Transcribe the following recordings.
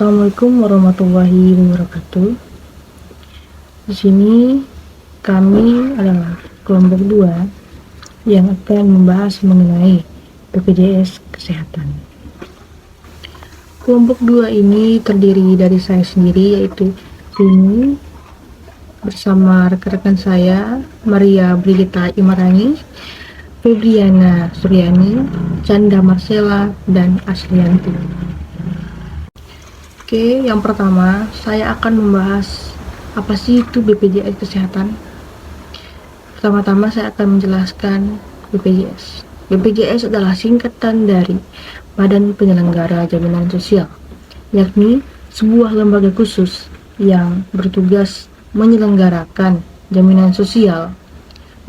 Assalamualaikum warahmatullahi wabarakatuh. Di sini kami adalah kelompok 2 yang akan membahas mengenai BPJS Kesehatan. Kelompok 2 ini terdiri dari saya sendiri, yaitu Rini, bersama rekan-rekan saya Maria Brigita Imarani, Febriana Suryani, Canda Marcella, dan Aslianti. Oke, yang pertama saya akan membahas apa sih itu BPJS Kesehatan. Pertama-tama saya akan menjelaskan BPJS. BPJS adalah singkatan dari Badan Penyelenggara Jaminan Sosial, yakni sebuah lembaga khusus yang bertugas menyelenggarakan jaminan sosial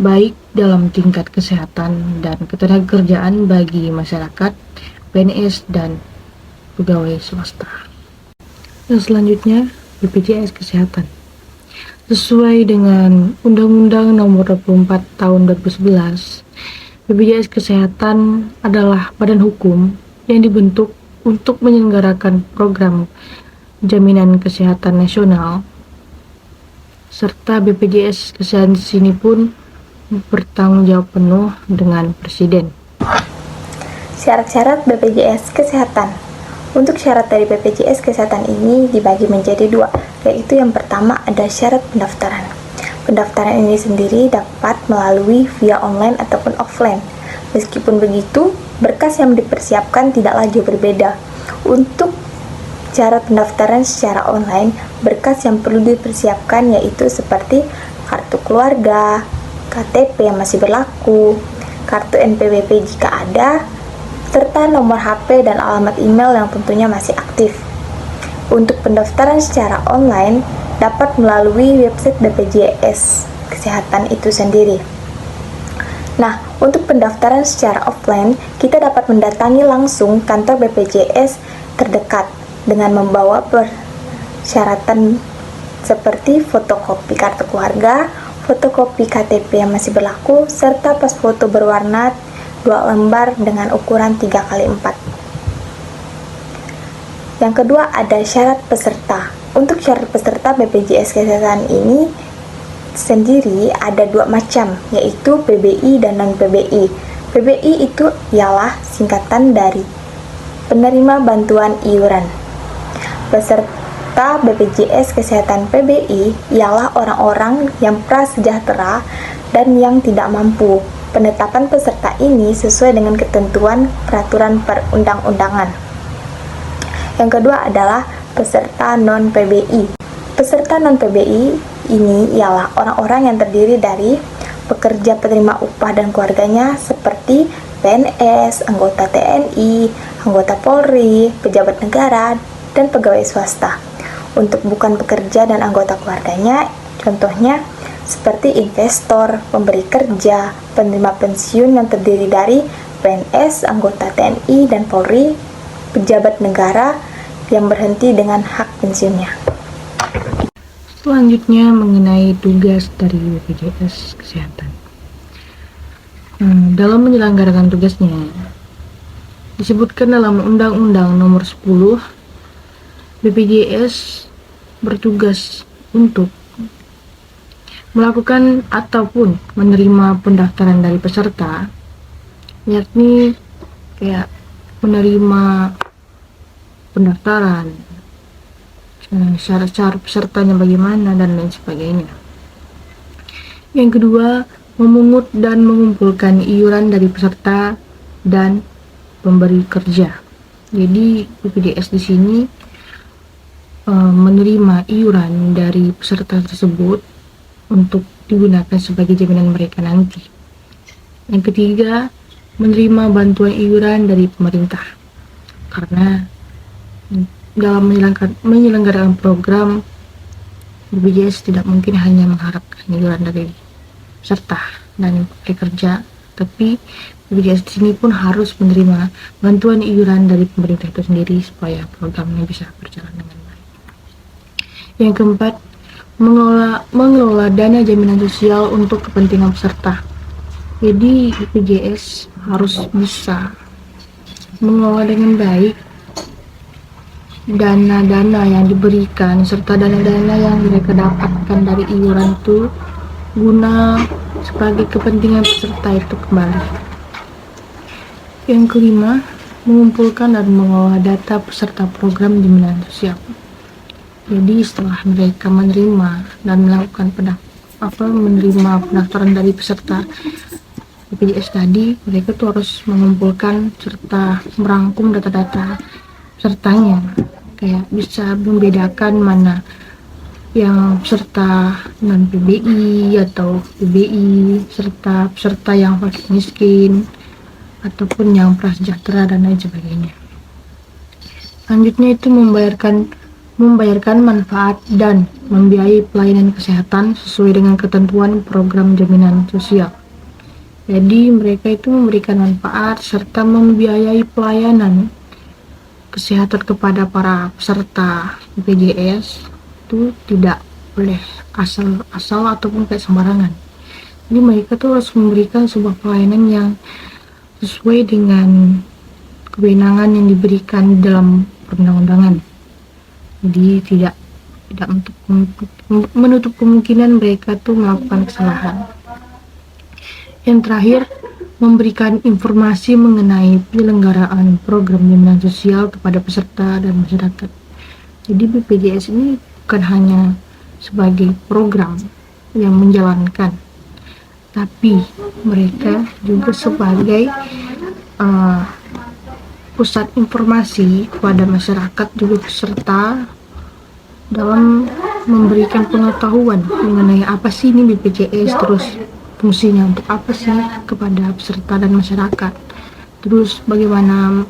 baik dalam tingkat kesehatan dan ketenagakerjaan bagi masyarakat, PNS, dan pegawai swasta. Yang selanjutnya, BPJS Kesehatan. Sesuai dengan Undang-Undang Nomor 24 Tahun 2011, BPJS Kesehatan adalah badan hukum yang dibentuk untuk menyelenggarakan program jaminan kesehatan nasional, serta BPJS Kesehatan di sini pun bertanggung jawab penuh dengan Presiden. Syarat-syarat BPJS Kesehatan. Untuk syarat dari BPJS Kesehatan ini dibagi menjadi 2, yaitu yang pertama ada syarat pendaftaran. Pendaftaran ini sendiri dapat melalui via online ataupun offline. Meskipun begitu, berkas yang dipersiapkan tidaklah jauh berbeda. Untuk syarat pendaftaran secara online, berkas yang perlu dipersiapkan yaitu seperti kartu keluarga, KTP yang masih berlaku, kartu NPWP jika ada, serta nomor HP dan alamat email yang tentunya masih aktif. Untuk pendaftaran secara online dapat melalui website BPJS Kesehatan itu sendiri. Nah, untuk pendaftaran secara offline, kita dapat mendatangi langsung kantor BPJS terdekat dengan membawa persyaratan seperti fotokopi kartu keluarga, fotokopi KTP yang masih berlaku, serta pas foto berwarna 2 lembar dengan ukuran 3x4. Yang kedua ada syarat peserta. Untuk syarat peserta BPJS Kesehatan ini sendiri ada 2 macam, yaitu PBI dan non-PBI. PBI itu ialah singkatan dari penerima bantuan iuran. Peserta BPJS Kesehatan PBI ialah orang-orang yang prasejahtera dan yang tidak mampu. Penetapan peserta ini sesuai dengan ketentuan peraturan perundang-undangan. Yang kedua adalah peserta non-PBI. Peserta non-PBI ini ialah orang-orang yang terdiri dari pekerja penerima upah dan keluarganya seperti PNS, anggota TNI, anggota Polri, pejabat negara, dan pegawai swasta. Untuk bukan pekerja dan anggota keluarganya, contohnya seperti investor, pemberi kerja, penerima pensiun yang terdiri dari PNS, anggota TNI dan Polri, pejabat negara yang berhenti dengan hak pensiunnya. Selanjutnya mengenai tugas dari BPJS Kesehatan. Dalam menyelenggarakan tugasnya, disebutkan dalam Undang-Undang Nomor 10, BPJS bertugas untuk melakukan ataupun menerima pendaftaran dari peserta, yakni kayak menerima pendaftaran, syarat-syarat pesertanya bagaimana, dan lain sebagainya. Yang kedua, memungut dan mengumpulkan iuran dari peserta dan pemberi kerja. Jadi BPJS di sini menerima iuran dari peserta tersebut untuk digunakan sebagai jaminan mereka nanti. Yang ketiga, menerima bantuan iuran dari pemerintah, karena dalam menyelenggarakan program BPJS tidak mungkin hanya mengharapkan iuran dari peserta dan pekerja, tapi BPJS di sini pun harus menerima bantuan iuran dari pemerintah itu sendiri supaya programnya bisa berjalan dengan baik. Yang keempat, mengelola dana jaminan sosial untuk kepentingan peserta. Jadi BPJS harus bisa mengelola dengan baik dana-dana yang diberikan serta dana-dana yang mereka dapatkan dari iuran itu guna sebagai kepentingan peserta itu kembali. Yang kelima, mengumpulkan dan mengolah data peserta program jaminan sosial. Jadi setelah mereka menerima dan melakukan menerima pendaftaran dari peserta BPJS tadi, mereka tuh harus mengumpulkan serta merangkum data-data pesertanya, kayak bisa membedakan mana yang peserta non PBI atau PBI, serta peserta yang fakir miskin ataupun yang prasejahtera dan lain sebagainya. Selanjutnya itu membayarkan manfaat dan membiayai pelayanan kesehatan sesuai dengan ketentuan program jaminan sosial. Jadi mereka itu memberikan manfaat serta membiayai pelayanan kesehatan kepada para peserta BPJS itu tidak boleh asal-asal ataupun kayak sembarangan. Jadi mereka tuh harus memberikan sebuah pelayanan yang sesuai dengan kewenangan yang diberikan dalam perundang-undangan. Jadi tidak menutup kemungkinan mereka tuh melakukan kesalahan. Yang terakhir, memberikan informasi mengenai penyelenggaraan program jaminan sosial kepada peserta dan masyarakat. Jadi BPJS ini bukan hanya sebagai program yang menjalankan, tapi mereka juga sebagai pusat informasi kepada masyarakat juga peserta dalam memberikan pengetahuan mengenai apa sih ini BPJS, terus fungsinya untuk apa sih kepada peserta dan masyarakat, terus bagaimana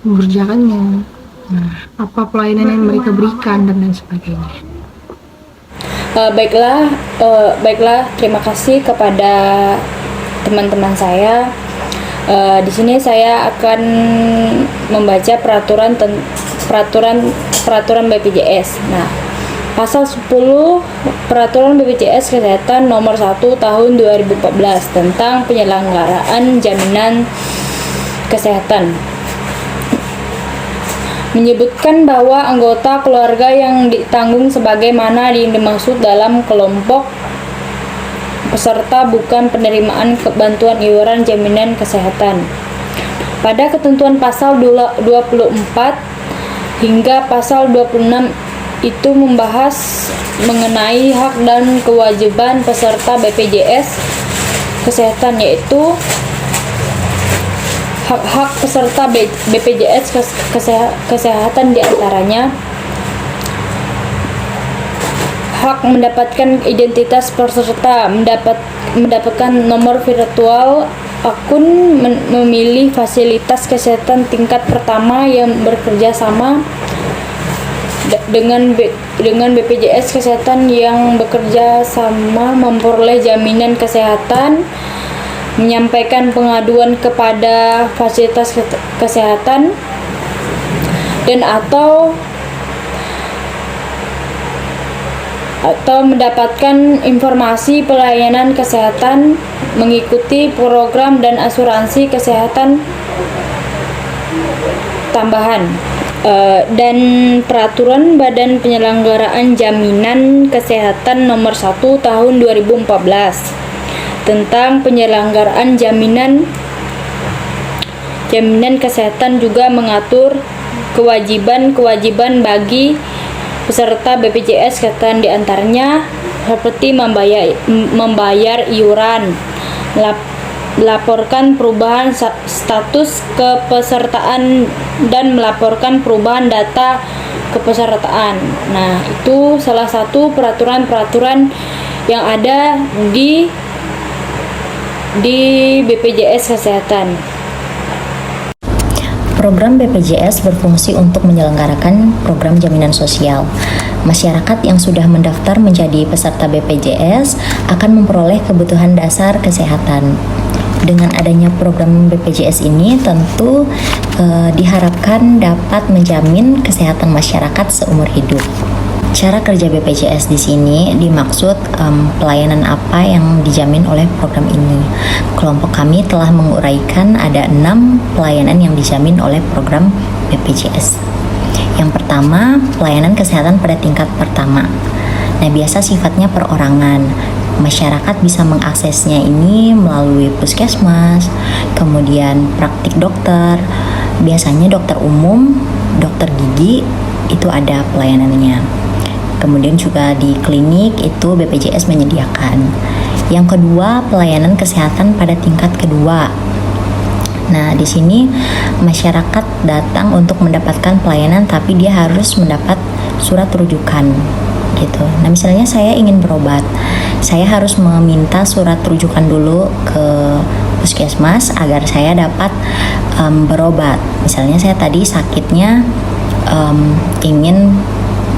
mengerjakannya, apa pelayanan yang mereka berikan dan lain sebagainya. Baiklah, terima kasih kepada teman-teman saya. Di sini saya akan membaca peraturan BPJS. Nah, Pasal 10 Peraturan BPJS Kesehatan Nomor 1 Tahun 2014 tentang penyelenggaraan jaminan kesehatan menyebutkan bahwa anggota keluarga yang ditanggung sebagaimana yang dimaksud dalam kelompok peserta bukan penerimaan bantuan iuran jaminan kesehatan. Pada ketentuan pasal 24 hingga pasal 26 itu membahas mengenai hak dan kewajiban peserta BPJS Kesehatan, yaitu hak-hak peserta BPJS Kesehatan diantaranya hak mendapatkan identitas peserta, mendapatkan nomor virtual akun, memilih fasilitas kesehatan tingkat pertama yang bekerja sama dengan BPJS Kesehatan yang bekerja sama, memperoleh jaminan kesehatan, menyampaikan pengaduan kepada fasilitas kesehatan, dan atau mendapatkan informasi pelayanan kesehatan, mengikuti program dan asuransi kesehatan tambahan. Dan Peraturan Badan Penyelenggaraan Jaminan Kesehatan Nomor 1 Tahun 2014 tentang penyelenggaraan jaminan kesehatan juga mengatur kewajiban bagi peserta BPJS Kesehatan, diantaranya seperti membayar iuran, melaporkan perubahan status kepesertaan, dan melaporkan perubahan data kepesertaan. Nah, itu salah satu peraturan-peraturan yang ada di BPJS Kesehatan. Program BPJS berfungsi untuk menyelenggarakan program jaminan sosial. Masyarakat yang sudah mendaftar menjadi peserta BPJS akan memperoleh kebutuhan dasar kesehatan. Dengan adanya program BPJS ini tentu diharapkan dapat menjamin kesehatan masyarakat seumur hidup. Cara kerja BPJS di sini dimaksud pelayanan apa yang dijamin oleh program ini. Kelompok kami telah menguraikan ada 6 pelayanan yang dijamin oleh program BPJS. Yang pertama, pelayanan kesehatan pada tingkat pertama. Nah, biasa sifatnya perorangan. Masyarakat bisa mengaksesnya ini melalui puskesmas, kemudian praktik dokter, biasanya dokter umum, dokter gigi, itu ada pelayanannya. Kemudian juga di klinik itu BPJS menyediakan. Yang kedua, pelayanan kesehatan pada tingkat kedua. Nah, di sini masyarakat datang untuk mendapatkan pelayanan, tapi dia harus mendapat surat rujukan gitu. Nah, misalnya saya ingin berobat, saya harus meminta surat rujukan dulu ke puskesmas agar saya dapat berobat. Misalnya saya tadi sakitnya ingin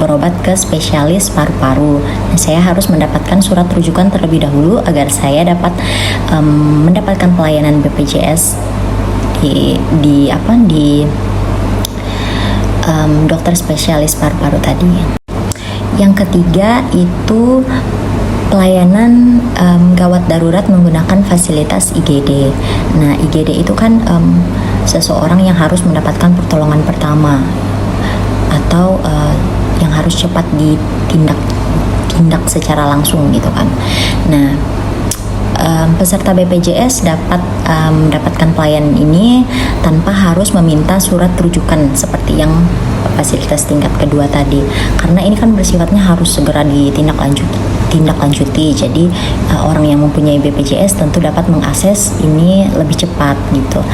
berobat ke spesialis paru-paru. Nah, saya harus mendapatkan surat rujukan terlebih dahulu agar saya dapat mendapatkan pelayanan BPJS di dokter spesialis paru-paru tadi. Yang ketiga itu pelayanan gawat darurat menggunakan fasilitas IGD. Nah, IGD itu kan seseorang yang harus mendapatkan pertolongan pertama atau yang harus cepat ditindak secara langsung gitu kan. Nah, peserta BPJS dapat mendapatkan pelayanan ini tanpa harus meminta surat rujukan seperti yang fasilitas tingkat kedua tadi, karena ini kan bersifatnya harus segera ditindaklanjuti. Jadi orang yang mempunyai BPJS tentu dapat mengakses ini lebih cepat gitu.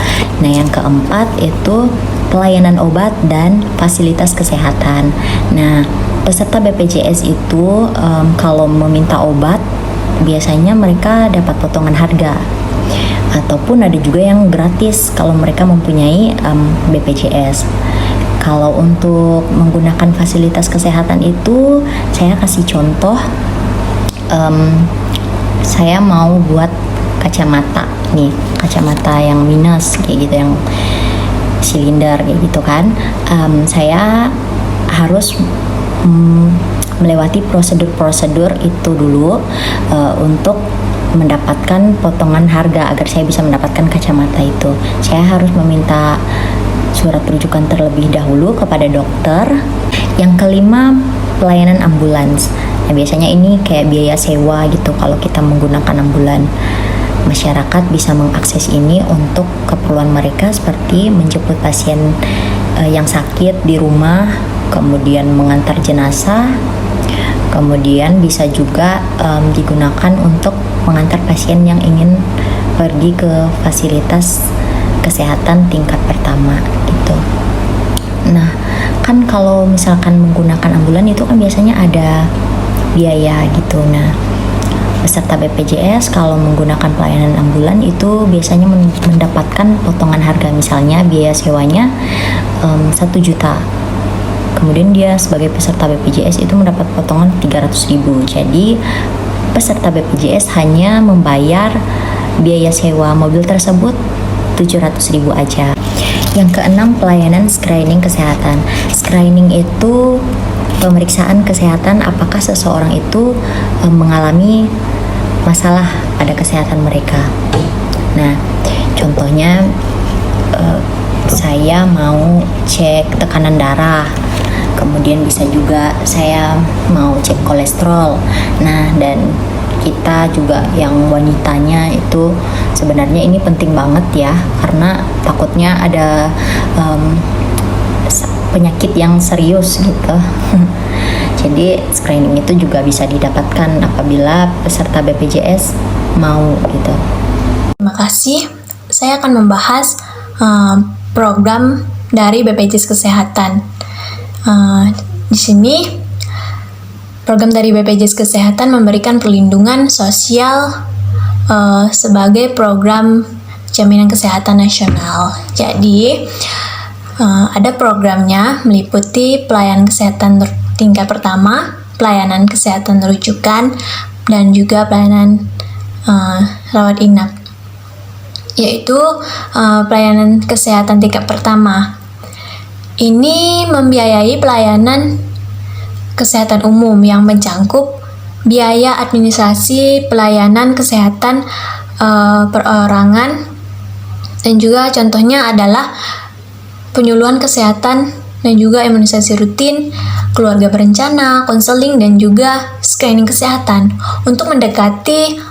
Nah, yang keempat itu pelayanan obat dan fasilitas kesehatan. Nah, peserta BPJS itu kalau meminta obat biasanya mereka dapat potongan harga, ataupun ada juga yang gratis kalau mereka mempunyai BPJS. Kalau untuk menggunakan fasilitas kesehatan itu, saya kasih contoh, saya mau buat kacamata nih, kacamata yang minus kayak gitu, yang silinder kayak gitu kan. Saya harus melewati prosedur-prosedur itu dulu untuk mendapatkan potongan harga agar saya bisa mendapatkan kacamata itu. Saya harus meminta surat rujukan terlebih dahulu kepada dokter. Yang kelima, pelayanan ambulans. Nah, biasanya ini kayak biaya sewa gitu kalau kita menggunakan ambulan. Masyarakat bisa mengakses ini untuk keperluan mereka seperti menjemput pasien yang sakit di rumah, kemudian mengantar jenazah, kemudian bisa juga digunakan untuk mengantar pasien yang ingin pergi ke fasilitas kesehatan tingkat pertama gitu. Nah, kan kalau misalkan menggunakan ambulan itu kan biasanya ada biaya gitu. Nah, peserta BPJS kalau menggunakan pelayanan ambulan itu biasanya mendapatkan potongan harga, misalnya biaya sewanya 1 juta. Kemudian dia sebagai peserta BPJS itu mendapat potongan 300.000. Jadi peserta BPJS hanya membayar biaya sewa mobil tersebut 700.000 aja. Yang keenam, pelayanan screening kesehatan. Screening itu pemeriksaan kesehatan apakah seseorang itu mengalami masalah pada kesehatan mereka. Nah, contohnya saya mau cek tekanan darah, kemudian bisa juga saya mau cek kolesterol. Nah, dan kita juga yang wanitanya itu sebenarnya ini penting banget ya, karena takutnya ada penyakit yang serius gitu. Jadi screening itu juga bisa didapatkan apabila peserta BPJS mau gitu. Terima kasih. Saya akan membahas program dari BPJS Kesehatan. Di sini program dari BPJS Kesehatan memberikan perlindungan sosial sebagai program jaminan kesehatan nasional. Jadi ada programnya meliputi pelayanan kesehatan tingkat pertama, pelayanan kesehatan rujukan, dan juga pelayanan rawat inap. Yaitu pelayanan kesehatan tingkat pertama. Ini membiayai pelayanan kesehatan umum yang mencakup biaya administrasi pelayanan kesehatan perorangan, dan juga contohnya adalah penyuluhan kesehatan dan juga imunisasi rutin, keluarga berencana, konseling, dan juga screening kesehatan untuk mendekati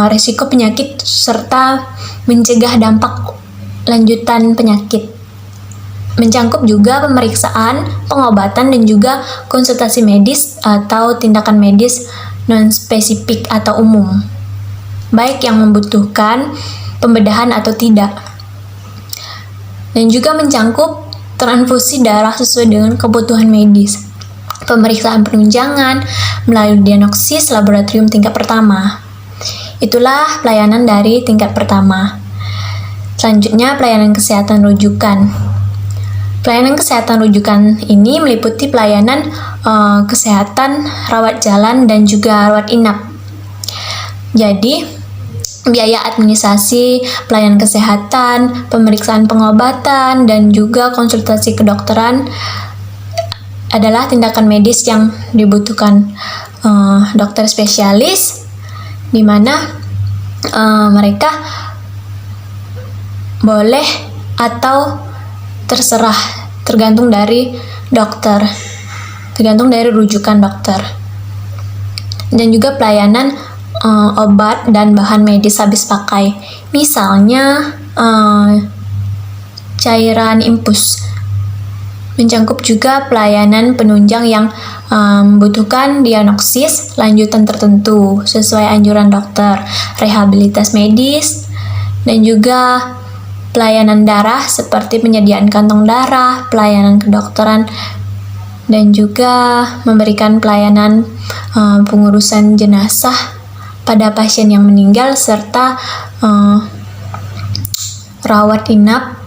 resiko penyakit serta mencegah dampak lanjutan penyakit. Mencangkup juga pemeriksaan, pengobatan, dan juga konsultasi medis atau tindakan medis non-spesifik atau umum, baik yang membutuhkan pembedahan atau tidak. Dan juga mencangkup transfusi darah sesuai dengan kebutuhan medis, pemeriksaan penunjangan melalui diagnosis laboratorium tingkat pertama. Itulah pelayanan dari tingkat pertama. Selanjutnya, pelayanan kesehatan rujukan. Pelayanan kesehatan rujukan ini meliputi pelayanan kesehatan, rawat jalan, dan juga rawat inap. Jadi, biaya administrasi, pelayanan kesehatan, pemeriksaan pengobatan, dan juga konsultasi kedokteran adalah tindakan medis yang dibutuhkan dokter spesialis, di mana mereka boleh atau terserah, tergantung dari dokter, tergantung dari rujukan dokter. Dan juga pelayanan obat dan bahan medis habis pakai, misalnya cairan infus. Mencangkup juga pelayanan penunjang yang membutuhkan diagnosis lanjutan tertentu sesuai anjuran dokter, rehabilitas medis, dan juga pelayanan darah seperti penyediaan kantong darah, pelayanan kedokteran, dan juga memberikan pelayanan pengurusan jenazah pada pasien yang meninggal, serta rawat inap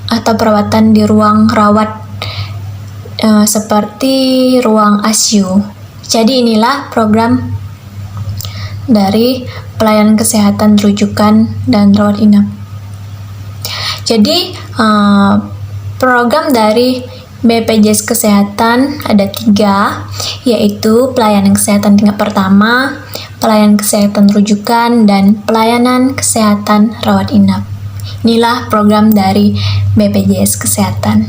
atau perawatan di ruang rawat seperti ruang ICU. Jadi inilah program dari pelayanan kesehatan rujukan dan rawat inap. Jadi program dari BPJS Kesehatan ada 3, yaitu pelayanan kesehatan tingkat pertama, pelayanan kesehatan rujukan, dan pelayanan kesehatan rawat inap. Inilah program dari BPJS Kesehatan.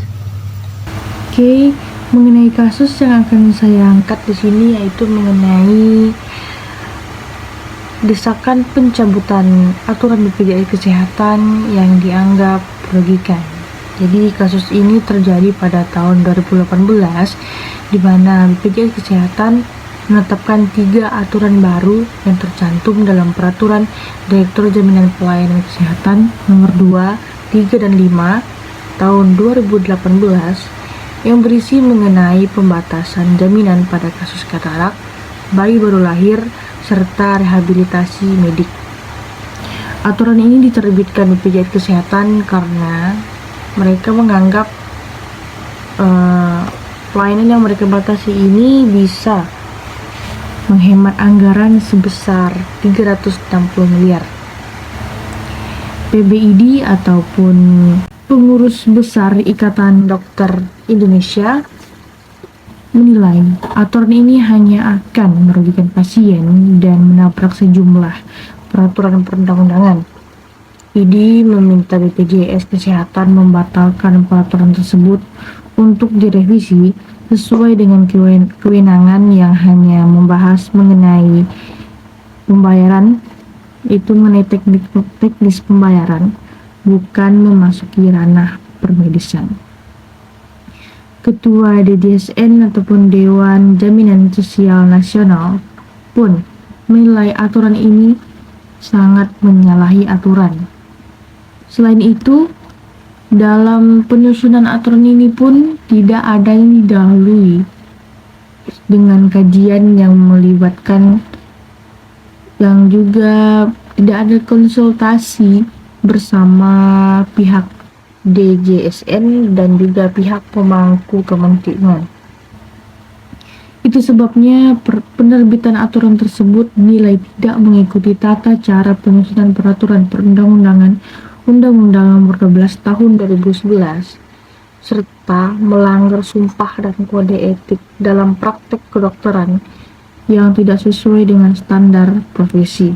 Oke, mengenai kasus yang akan saya angkat di sini yaitu mengenai desakan pencabutan aturan BPJS Kesehatan yang dianggap merugikan. Jadi kasus ini terjadi pada tahun 2018 di mana BPJS Kesehatan menetapkan 3 aturan baru yang tercantum dalam Peraturan Direktur Jaminan Pelayanan Kesehatan nomor 2, 3, dan 5 tahun 2018 yang berisi mengenai pembatasan jaminan pada kasus katarak, bayi baru lahir, serta rehabilitasi medik. Aturan ini diterbitkan BPJS Kesehatan karena mereka menganggap pelayanan yang mereka batasi ini bisa menghemat anggaran sebesar 360 miliar. PBID ataupun Pengurus Besar Ikatan Dokter Indonesia menilai aturan ini hanya akan merugikan pasien dan menabrak sejumlah peraturan perundang-undangan. IDI meminta BPJS Kesehatan membatalkan peraturan tersebut untuk direvisi sesuai dengan kewenangan yang hanya membahas mengenai pembayaran, itu mengenai teknis pembayaran, bukan memasuki ranah permedisan. Ketua DJSN ataupun Dewan Jaminan Sosial Nasional pun menilai aturan ini sangat menyalahi aturan. Selain itu, dalam penyusunan aturan ini pun tidak ada yang didahului dengan kajian yang melibatkan, yang juga tidak ada konsultasi bersama pihak DJSN dan juga pihak pemangku kementerian. Itu sebabnya penerbitan aturan tersebut dinilai tidak mengikuti tata cara penyusunan peraturan perundang-undangan Undang-Undang Nomor 12 Tahun 2011 serta melanggar sumpah dan kode etik dalam praktek kedokteran yang tidak sesuai dengan standar profesi.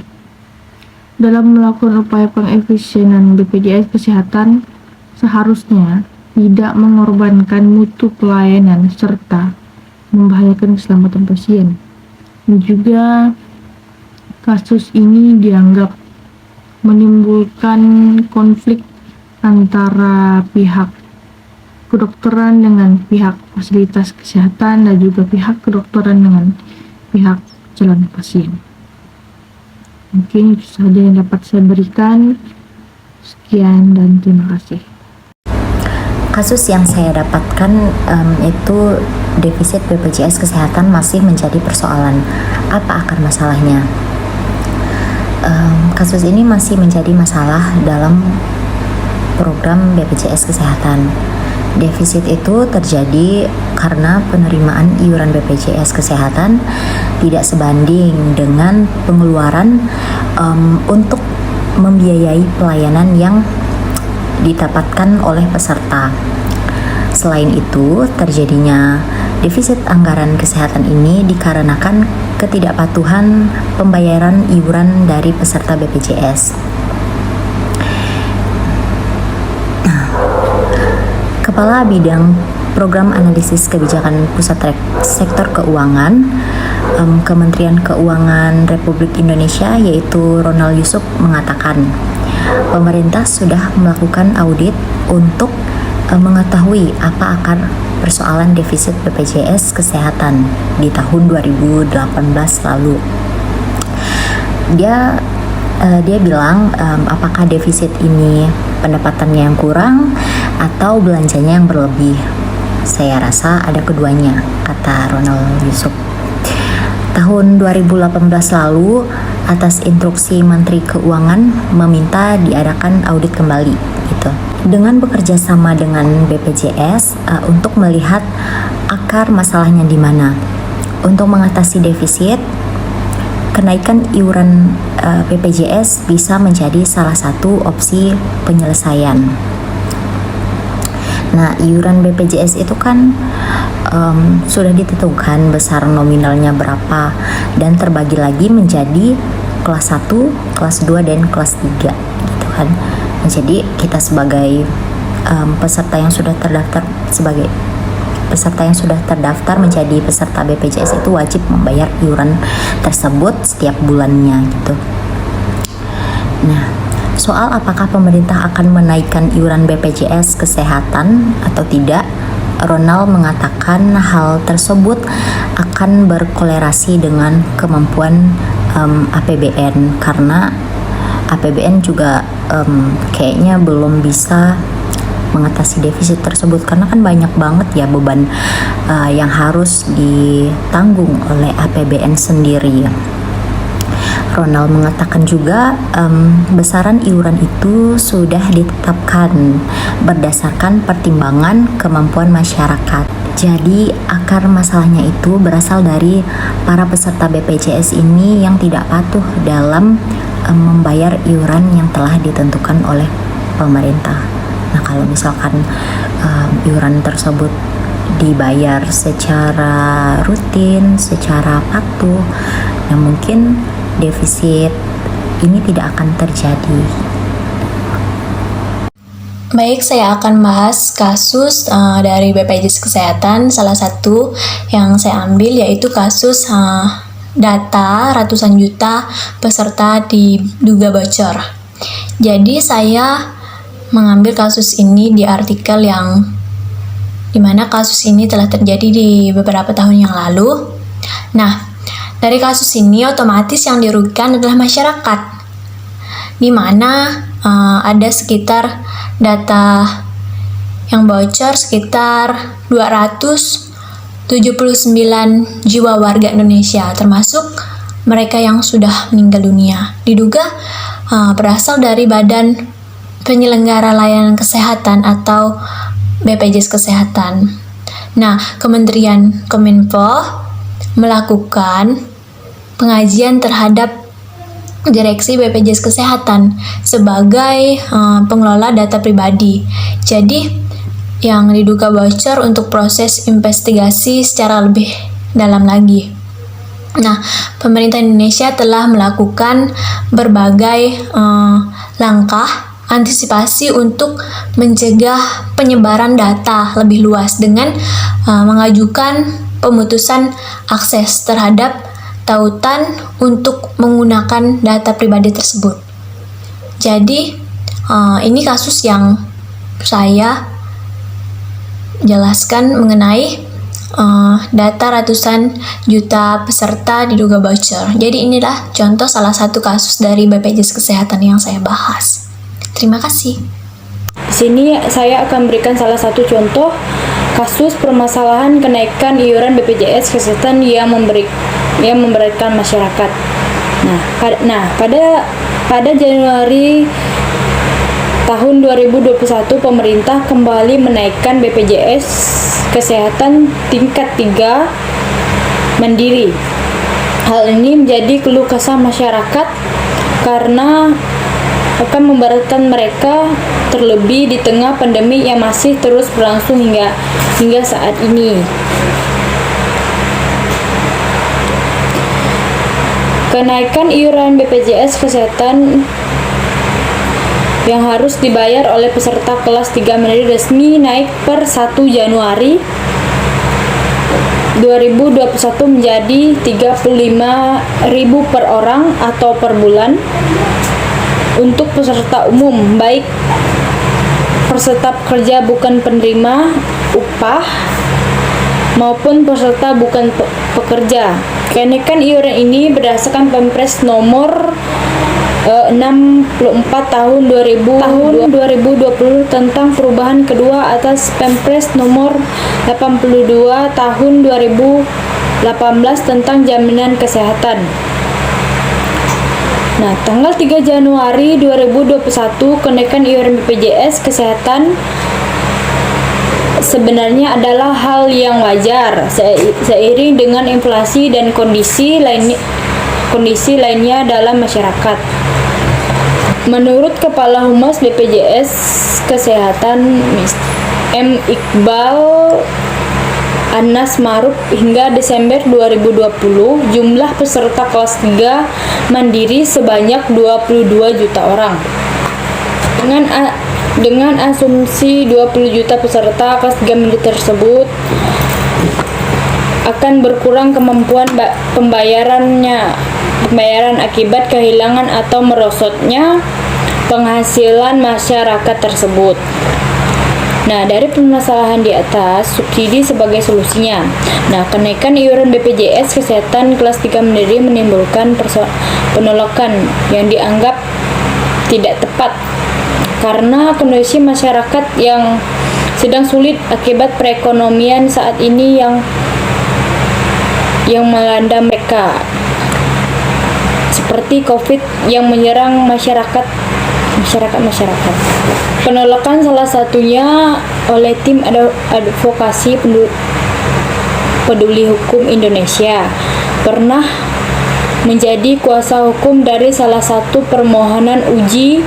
Dalam melakukan upaya pengefisienan BPJS Kesehatan, seharusnya tidak mengorbankan mutu pelayanan serta membahayakan keselamatan pasien. Dan juga kasus ini dianggap menimbulkan konflik antara pihak kedokteran dengan pihak fasilitas kesehatan dan juga pihak kedokteran dengan pihak calon pasien. Mungkin itu saja yang dapat saya berikan. Sekian dan terima kasih. Kasus yang saya dapatkan itu defisit BPJS Kesehatan masih menjadi persoalan. Apa akar masalahnya? Kasus ini masih menjadi masalah dalam program BPJS Kesehatan. Defisit itu terjadi karena penerimaan iuran BPJS Kesehatan tidak sebanding dengan pengeluaran untuk membiayai pelayanan yang didapatkan oleh peserta. Selain itu, terjadinya defisit anggaran kesehatan ini dikarenakan ketidakpatuhan pembayaran iuran dari peserta BPJS. Kepala Bidang Program Analisis Kebijakan Pusat Sektor Keuangan Kementerian Keuangan Republik Indonesia, yaitu Ronald Yusuf, mengatakan pemerintah sudah melakukan audit untuk mengetahui apa akar persoalan defisit BPJS Kesehatan di tahun 2018 lalu. Dia bilang apakah defisit ini pendapatannya yang kurang atau belanjanya yang berlebih. Saya rasa ada keduanya, kata Ronald Yusuf. Tahun 2018 lalu, atas instruksi Menteri Keuangan meminta diadakan audit kembali gitu. Dengan bekerja sama dengan BPJS untuk melihat akar masalahnya di mana. Untuk mengatasi defisit, kenaikan iuran BPJS bisa menjadi salah satu opsi penyelesaian. Nah, iuran BPJS itu kan sudah ditentukan besar nominalnya berapa dan terbagi lagi menjadi kelas 1, kelas 2, dan kelas 3 gitu kan. Jadi kita sebagai peserta yang sudah terdaftar menjadi peserta BPJS itu wajib membayar iuran tersebut setiap bulannya gitu. Nah, soal apakah pemerintah akan menaikkan iuran BPJS Kesehatan atau tidak, Ronald mengatakan hal tersebut akan berkolerasi dengan kemampuan APBN, karena APBN juga kayaknya belum bisa mengatasi defisit tersebut karena kan banyak banget ya beban yang harus ditanggung oleh APBN sendiri. Ronald mengatakan juga besaran iuran itu sudah ditetapkan berdasarkan pertimbangan kemampuan masyarakat. Jadi akar masalahnya itu berasal dari para peserta BPJS ini yang tidak patuh dalam membayar iuran yang telah ditentukan oleh pemerintah. Nah, kalau misalkan iuran tersebut dibayar secara rutin, secara patuh, ya mungkin defisit ini tidak akan terjadi. Baik, saya akan bahas kasus dari BPJS Kesehatan. Salah satu yang saya ambil yaitu kasus data ratusan juta peserta diduga bocor. Jadi saya mengambil kasus ini di artikel yang dimana kasus ini telah terjadi di beberapa tahun yang lalu. Nah, dari kasus ini otomatis yang dirugikan adalah masyarakat, di mana ada sekitar data yang bocor sekitar 279 jiwa warga Indonesia, termasuk mereka yang sudah meninggal dunia. Diduga berasal dari Badan Penyelenggara Layanan Kesehatan atau BPJS Kesehatan. Nah, Kementerian Kominfo melakukan pengajian terhadap Direksi BPJS Kesehatan sebagai pengelola data pribadi. Jadi, yang diduga bocor untuk proses investigasi secara lebih dalam lagi. Nah, pemerintah Indonesia telah melakukan berbagai langkah antisipasi untuk mencegah penyebaran data lebih luas dengan mengajukan pemutusan akses terhadap tautan untuk menggunakan data pribadi tersebut. Jadi, ini kasus yang saya jelaskan mengenai data ratusan juta peserta diduga bocor. Jadi inilah contoh salah satu kasus dari BPJS Kesehatan yang saya bahas. Terima kasih. Di sini saya akan berikan salah satu contoh kasus permasalahan kenaikan iuran BPJS Kesehatan yang memberatkan masyarakat. Pada Januari tahun 2021 pemerintah kembali menaikkan BPJS Kesehatan tingkat 3 mandiri. Hal ini menjadi keluh kesah masyarakat karena akan memberatkan mereka, terlebih di tengah pandemi yang masih terus berlangsung hingga saat ini. Kenaikan iuran BPJS Kesehatan yang harus dibayar oleh peserta kelas 3 mandiri resmi naik per 1 Januari 2021 menjadi 35.000 per orang atau per bulan untuk peserta umum, baik peserta pekerja bukan penerima upah maupun peserta bukan pekerja. Kenaikan iuran ini berdasarkan Perpres nomor 64 tahun 2020 tentang perubahan kedua atas Perpres nomor 82 tahun 2018 tentang jaminan kesehatan. Nah, tanggal 3 Januari 2021 kenaikan iuran BPJS Kesehatan sebenarnya adalah hal yang wajar seiring dengan inflasi dan kondisi lainnya dalam masyarakat. Menurut Kepala Humas BPJS Kesehatan M. Iqbal Anas Maruf, hingga Desember 2020 jumlah peserta kelas 3 mandiri sebanyak 22 juta orang. Dengan asumsi 20 juta peserta kelas 3 mandiri tersebut akan berkurang kemampuan pembayaran akibat kehilangan atau merosotnya penghasilan masyarakat tersebut. Nah, dari permasalahan di atas, subsidi sebagai solusinya. Nah, kenaikan iuran BPJS Kesehatan kelas 3 mandiri menimbulkan penolakan yang dianggap tidak tepat karena kondisi masyarakat yang sedang sulit akibat perekonomian saat ini yang melanda mereka, seperti COVID yang menyerang masyarakat. Penolakan salah satunya oleh tim advokasi peduli hukum Indonesia pernah menjadi kuasa hukum dari salah satu permohonan uji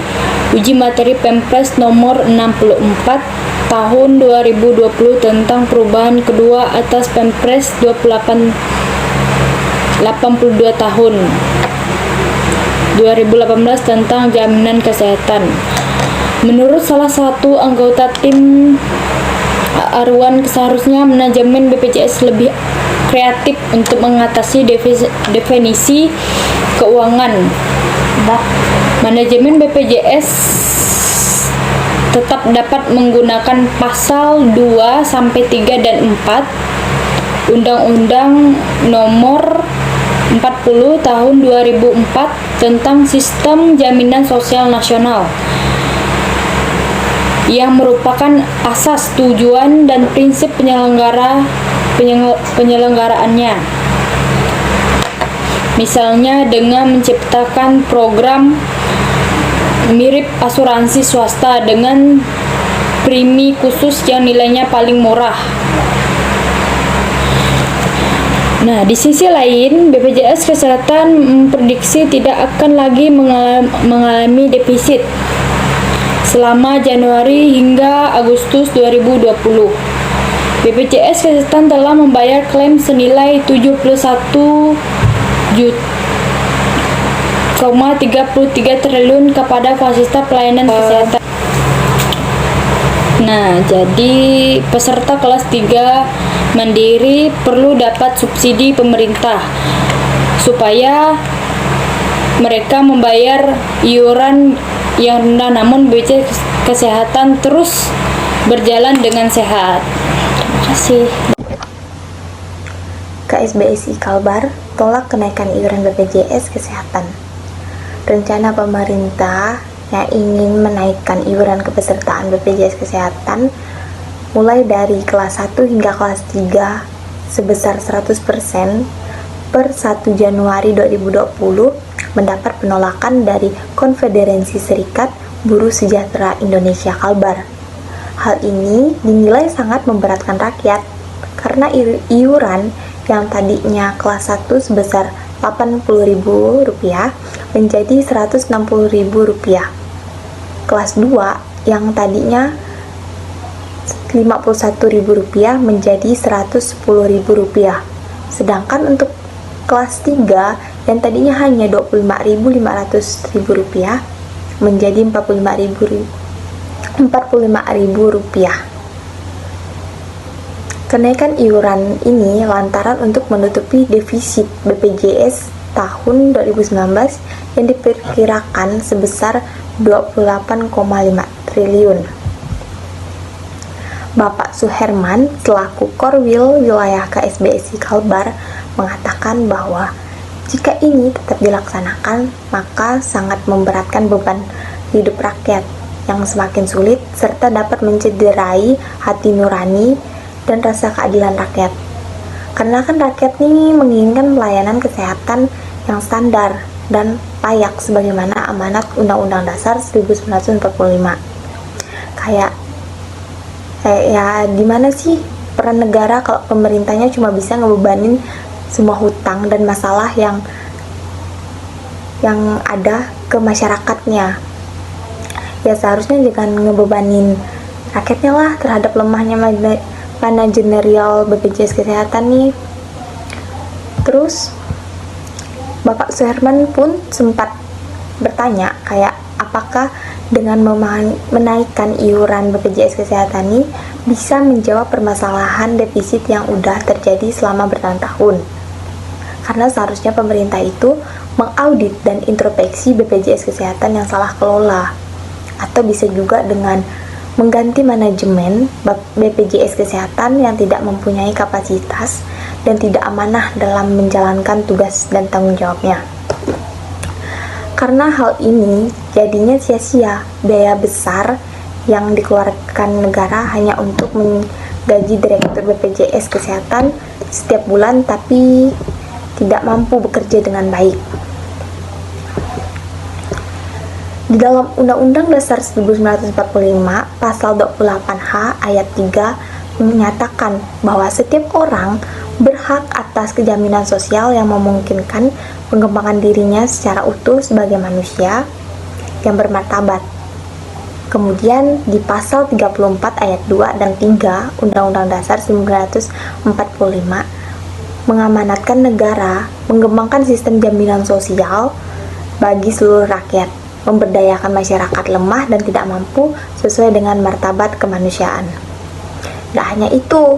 materi Perpres nomor 64 tahun 2020 tentang perubahan kedua atas Perpres 82 tahun 2018 tentang jaminan kesehatan. Menurut salah satu anggota tim Arwan, seharusnya manajemen BPJS lebih kreatif untuk mengatasi definisi keuangan. Manajemen BPJS tetap dapat menggunakan pasal 2 sampai 3 dan 4 Undang-Undang Nomor 40 tahun 2004 tentang Sistem Jaminan Sosial Nasional yang merupakan asas, tujuan, dan prinsip penyelenggaraannya. Misalnya dengan menciptakan program mirip asuransi swasta dengan premi khusus yang nilainya paling murah. Nah, di sisi lain, BPJS Kesehatan memprediksi tidak akan lagi mengalami defisit selama Januari hingga Agustus 2020. BPJS Kesehatan telah membayar klaim senilai 71,5 triliun kepada fasilitas pelayanan kesehatan. Nah, jadi peserta kelas 3 mandiri perlu dapat subsidi pemerintah supaya mereka membayar iuran yang rendah, namun BPJS Kesehatan terus berjalan dengan sehat. Terima kasih. KSBSI Kalbar tolak kenaikan iuran BPJS Kesehatan. Rencana pemerintah yang ingin menaikkan iuran kepesertaan BPJS Kesehatan mulai dari kelas 1 hingga kelas 3 sebesar 100% per 1 Januari 2020 mendapat penolakan dari Konfederasi Serikat Buruh Sejahtera Indonesia Kalbar. Hal ini dinilai sangat memberatkan rakyat karena iuran yang tadinya kelas 1 sebesar Rp80.000 menjadi Rp160.000. Kelas 2 yang tadinya Rp51.000 menjadi Rp110.000. Sedangkan untuk kelas 3 yang tadinya hanya Rp25.500 menjadi Rp45.000. Kenaikan iuran ini lantaran untuk menutupi defisit BPJS tahun 2019 yang diperkirakan sebesar 28,5 triliun. Bapak Suherman selaku Korwil Wilayah KSBSI Kalbar mengatakan bahwa jika ini tetap dilaksanakan, maka sangat memberatkan beban hidup rakyat yang semakin sulit serta dapat mencederai hati nurani dan rasa keadilan rakyat. Karena kan rakyat ini menginginkan pelayanan kesehatan yang standar dan layak sebagaimana amanat Undang-Undang Dasar 1945. Kayak ya gimana sih peran negara kalau pemerintahnya cuma bisa ngebebanin semua hutang dan masalah yang ada ke masyarakatnya. Ya seharusnya jangan ngebebanin rakyatnya lah terhadap lemahnya manajerial BPJS Kesehatan nih. Terus Bapak Suherman pun sempat bertanya kayak apakah dengan menaikkan iuran BPJS Kesehatan ini bisa menjawab permasalahan defisit yang udah terjadi selama bertahun-tahun. Karena seharusnya pemerintah itu mengaudit dan introspeksi BPJS Kesehatan yang salah kelola. Atau bisa juga dengan mengganti manajemen BPJS Kesehatan yang tidak mempunyai kapasitas dan tidak amanah dalam menjalankan tugas dan tanggung jawabnya. Karena hal ini jadinya sia-sia biaya besar yang dikeluarkan negara hanya untuk menggaji direktur BPJS Kesehatan setiap bulan tapi tidak mampu bekerja dengan baik. Di dalam Undang-Undang Dasar 1945 Pasal 28H Ayat 3 menyatakan bahwa setiap orang berhak atas kejaminan sosial yang memungkinkan pengembangan dirinya secara utuh sebagai manusia yang bermartabat. Kemudian di Pasal 34 Ayat 2 dan 3 Undang-Undang Dasar 1945 mengamanatkan negara mengembangkan sistem jaminan sosial bagi seluruh rakyat, memberdayakan masyarakat lemah dan tidak mampu sesuai dengan martabat kemanusiaan. Tidak hanya itu,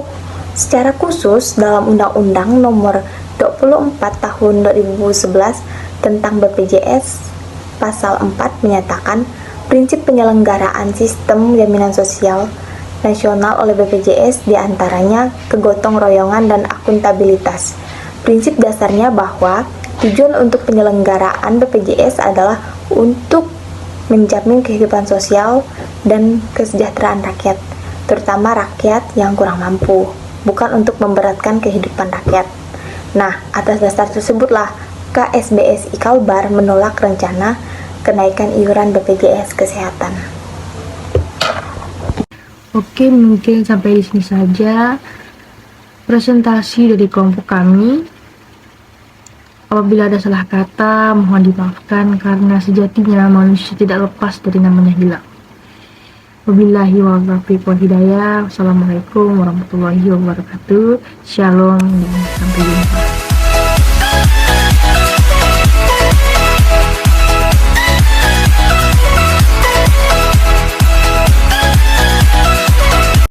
secara khusus dalam Undang-Undang Nomor 24 Tahun 2011 tentang BPJS Pasal 4 menyatakan prinsip penyelenggaraan sistem jaminan sosial nasional oleh BPJS diantaranya kegotong royongan dan akuntabilitas. Prinsip dasarnya bahwa tujuan untuk penyelenggaraan BPJS adalah untuk menjamin kehidupan sosial dan kesejahteraan rakyat, terutama rakyat yang kurang mampu, bukan untuk memberatkan kehidupan rakyat. Nah, atas dasar tersebutlah KSBSI Kalbar menolak rencana kenaikan iuran BPJS Kesehatan. Oke, mungkin sampai di sini saja presentasi dari kelompok kami. Apabila ada salah kata, mohon dimaafkan karena sejatinya manusia tidak lepas dari namanya hilang. Wabillahi taufiq wal hidayah. Wassalamualaikum warahmatullahi wabarakatuh. Shalom dan sampai jumpa.